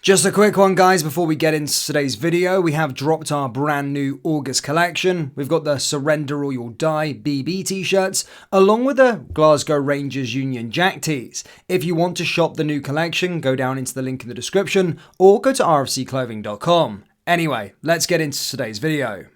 Just a quick one, guys, before we get into today's video. We have dropped our brand new August collection. We've got the Surrender or You'll Die BB t-shirts, along with the Glasgow Rangers Union Jack tees. If you want to shop the new collection, go down into the link in the description or go to rfcclothing.com. Anyway, let's get into today's video.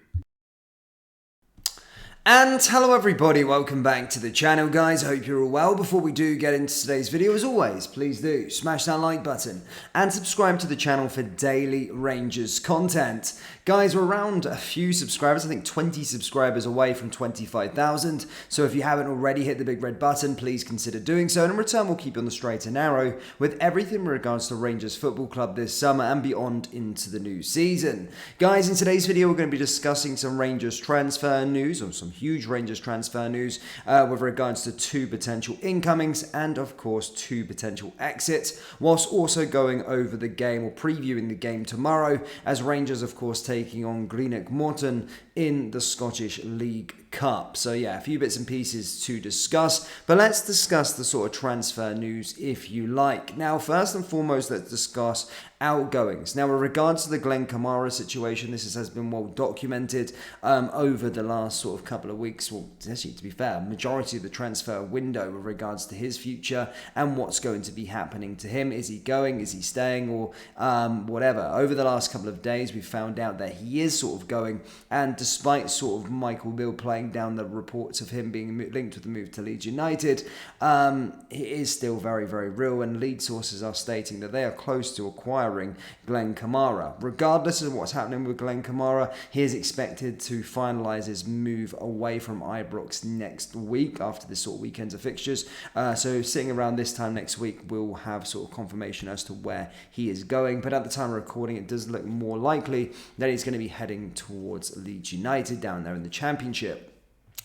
And hello everybody, welcome back to the channel, guys. I hope you're all well. Before we do get into today's video, as always, please do smash that like button and subscribe to the channel for daily Rangers content. Guys, we're around a few subscribers, I think 20 subscribers away from 25,000. So if you haven't already hit the big red button, please consider doing so. And in return, we'll keep you on the straight and narrow with everything in regards to Rangers Football Club this summer and beyond into the new season. Guys, in today's video, we're going to be discussing some Rangers transfer news, or some huge Rangers transfer news with regards to two potential incomings and of course two potential exits, whilst also going over the game or previewing the game tomorrow as Rangers of course taking on Greenock Morton in the Scottish League Cup. So yeah, a few bits and pieces to discuss, but let's discuss the sort of transfer news if you like. Now, first and foremost, let's discuss outgoings. Now, with regards to the Glenn Kamara situation, this has been well documented over the last sort of couple of weeks. Well, actually, to be fair, majority of the transfer window with regards to his future and what's going to be happening to him. Is he going? Is he staying? Or whatever. Over the last couple of days, we found out that he is sort of going, and despite sort of Michael Beale playing down the reports of him being linked with the move to Leeds United, it is still very, very real, and lead sources are stating that they are close to acquiring Glenn Kamara. Regardless of what's happening with Glenn Kamara, he is expected to finalise his move away from Ibrox next week after this sort of weekends of fixtures. So sitting around this time next week, we'll have sort of confirmation as to where he is going. But at the time of recording, it does look more likely that he's going to be heading towards Leeds United down there in the Championship.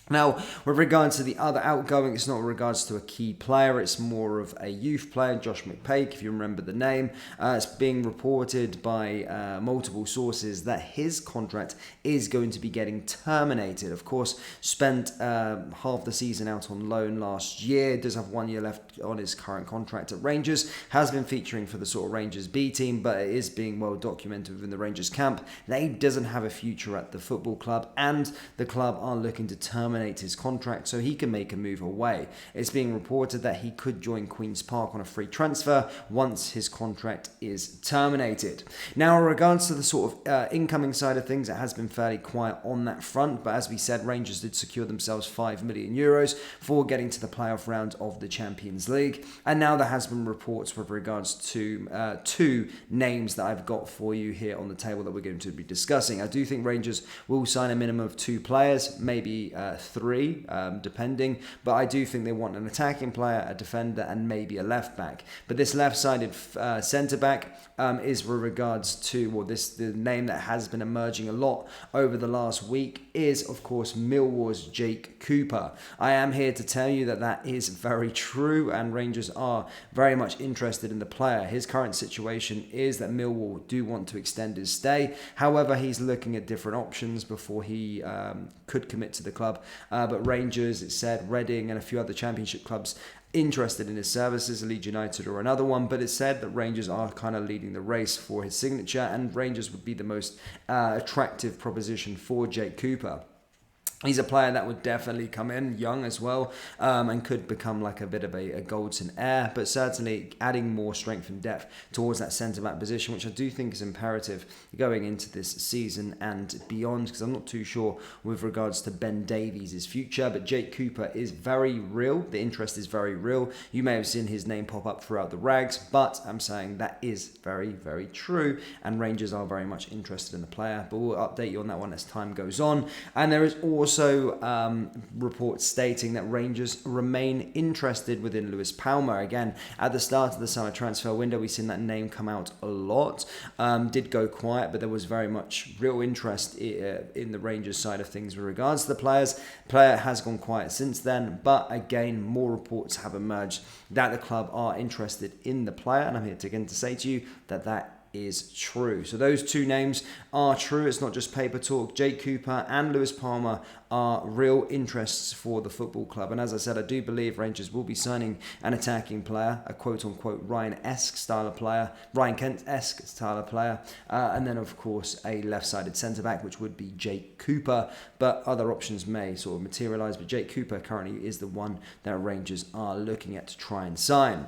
Now, with regards to the other outgoing, it's not with regards to a key player, it's more of a youth player, Josh McPake, if you remember the name. It's being reported by multiple sources that his contract is going to be getting terminated. Of course, spent half the season out on loan last year, does have 1 year left on his current contract at Rangers, has been featuring for the sort of Rangers B team, but it is being well documented within the Rangers camp that he doesn't have a future at the football club, and the club are looking to terminate his contract so he can make a move away. It's being reported that he could join Queen's Park on a free transfer once his contract is terminated. Now, in regards to the sort of incoming side of things, it has been fairly quiet on that front, but as we said, Rangers did secure themselves €5 million for getting to the playoff round of the Champions League, and now there has been reports with regards to two names that I've got for you here on the table that we're going to be discussing. I do think Rangers will sign a minimum of 2 players, maybe 3, depending, but I do think they want an attacking player, a defender, and maybe a left back. But this left-sided centre back is with regards to, well, the name that has been emerging a lot over the last week is, of course, Millwall's Jake Cooper. I am here to tell you that that is very true, and Rangers are very much interested in the player. His current situation is that Millwall do want to extend his stay. However, he's looking at different options before he could commit to the club. But Rangers, it said, Reading and a few other Championship clubs interested in his services, Leeds United or another one, but it said that Rangers are kind of leading the race for his signature, and Rangers would be the most attractive proposition for Jake Cooper. He's a player that would definitely come in young as well, and could become like a bit of a Goldson heir, but certainly adding more strength and depth towards that centre-back position, which I do think is imperative going into this season and beyond, because I'm not too sure with regards to Ben Davies' future, but Jake Cooper is very real. The interest is very real. You may have seen his name pop up throughout the rags, but I'm saying that is very, very true, and Rangers are very much interested in the player, but we'll update you on that one as time goes on. And there is also reports stating that Rangers remain interested within Lewis Palmer. Again, at the start of the summer transfer window, we've seen that name come out a lot. Did go quiet, but there was very much real interest in the Rangers side of things with regards to the players. Player has gone quiet since then, but again, more reports have emerged that the club are interested in the player, and I'm here again to say to you that that is true. So those two names are true. It's not just paper talk. Jake Cooper and Lewis Palmer are real interests for the football club. And as I said, I do believe Rangers will be signing an attacking player, a quote-unquote Ryan Kent-esque style of player, and then, of course, a left-sided centre-back, which would be Jake Cooper. But other options may sort of materialise. But Jake Cooper currently is the one that Rangers are looking at to try and sign.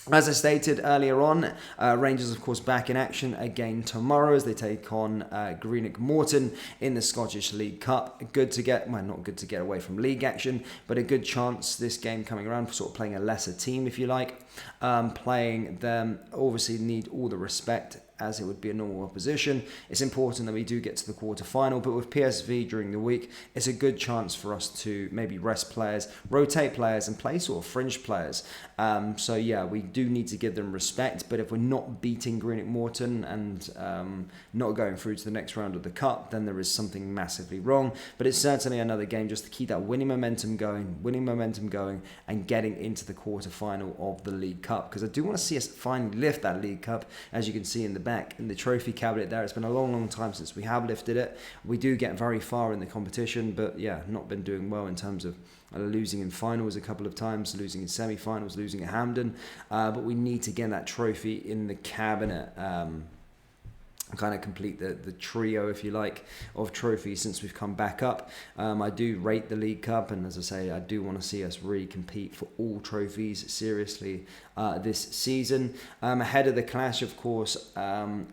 As I stated earlier on, Rangers, of course, back in action again tomorrow as they take on Greenock Morton in the Scottish League Cup. Not good to get away from league action, but a good chance this game coming around for sort of playing a lesser team, if you like. Playing them, obviously need all the respect as it would be a normal opposition. It's important that we do get to the quarter-final, but with PSV during the week, it's a good chance for us to maybe rest players, rotate players, and play sort of fringe players. So yeah, we do need to give them respect, but if we're not beating Greenock Morton and not going through to the next round of the Cup, then there is something massively wrong. But it's certainly another game just to keep that winning momentum going, and getting into the quarter-final of the League Cup, because I do want to see us finally lift that League Cup. As you can see in the back in the trophy cabinet there, it's been a long time since we have lifted it. We do get very far in the competition, but yeah, not been doing well in terms of losing in finals a couple of times, losing in semi-finals, losing at Hampden, but we need to get that trophy in the cabinet. Kind of complete the trio, if you like, of trophies since we've come back up. I do rate the League Cup, and as I say, I do want to see us really compete for all trophies seriously this season. Ahead of the clash, of course,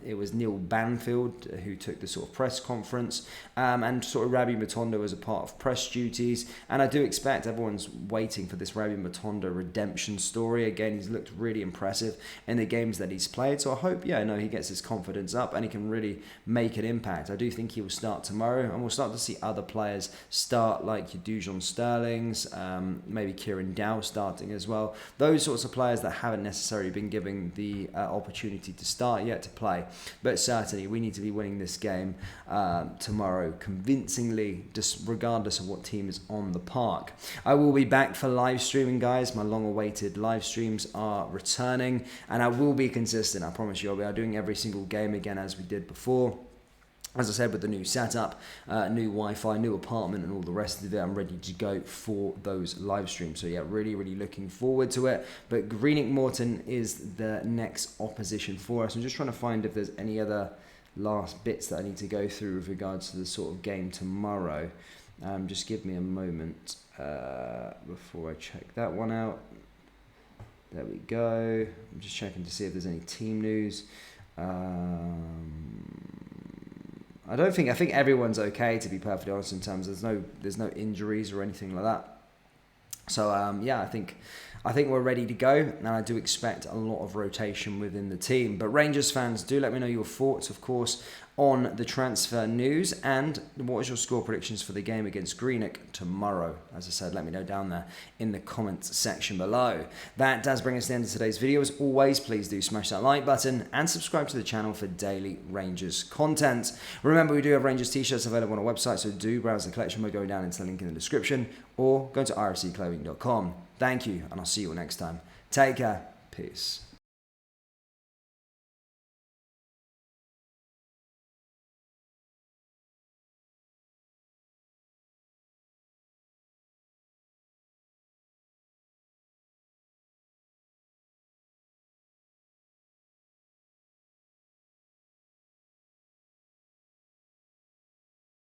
it was Neil Banfield who took the sort of press conference, and sort of Rabbi Matondo was a part of press duties, and I do expect everyone's waiting for this Rabbi Matondo redemption story. Again, he's looked really impressive in the games that he's played, so I hope, he gets his confidence up and he can really make an impact. I do think he will start tomorrow, and we'll start to see other players start, like your Dujon Sterlings, maybe Kieran Dow starting as well. Those sorts of players that haven't necessarily been given the opportunity to start yet to play. But certainly we need to be winning this game tomorrow convincingly, just regardless of what team is on the park. I will be back for live streaming, guys. My long-awaited live streams are returning, and I will be consistent. I promise you, I'll be doing every single game again as we did before. As I said, with the new setup, new Wi-Fi, new apartment, and all the rest of it, I'm ready to go for those live streams. So yeah, really looking forward to it. But Greenock Morton is the next opposition for us. I'm just trying to find if there's any other last bits that I need to go through with regards to the sort of game tomorrow. Just give me a moment before I check that one out. There we go. I'm just checking to see if there's any team news. I think everyone's okay, to be perfectly honest, in terms of there's no injuries or anything like that. So yeah, I think we're ready to go, and I do expect a lot of rotation within the team. But Rangers fans, do let me know your thoughts, of course, on the transfer news, and what is your score predictions for the game against Greenock tomorrow. As I said, let me know down there in the comments section below. That does bring us to the end of today's video. As always, please do smash that like button and subscribe to the channel for daily Rangers content. Remember, we do have Rangers t-shirts available on our website, so do browse the collection by going down into the link in the description, or go to rfcclothing.com. Thank you, and I'll see you all next time. Take care. Peace.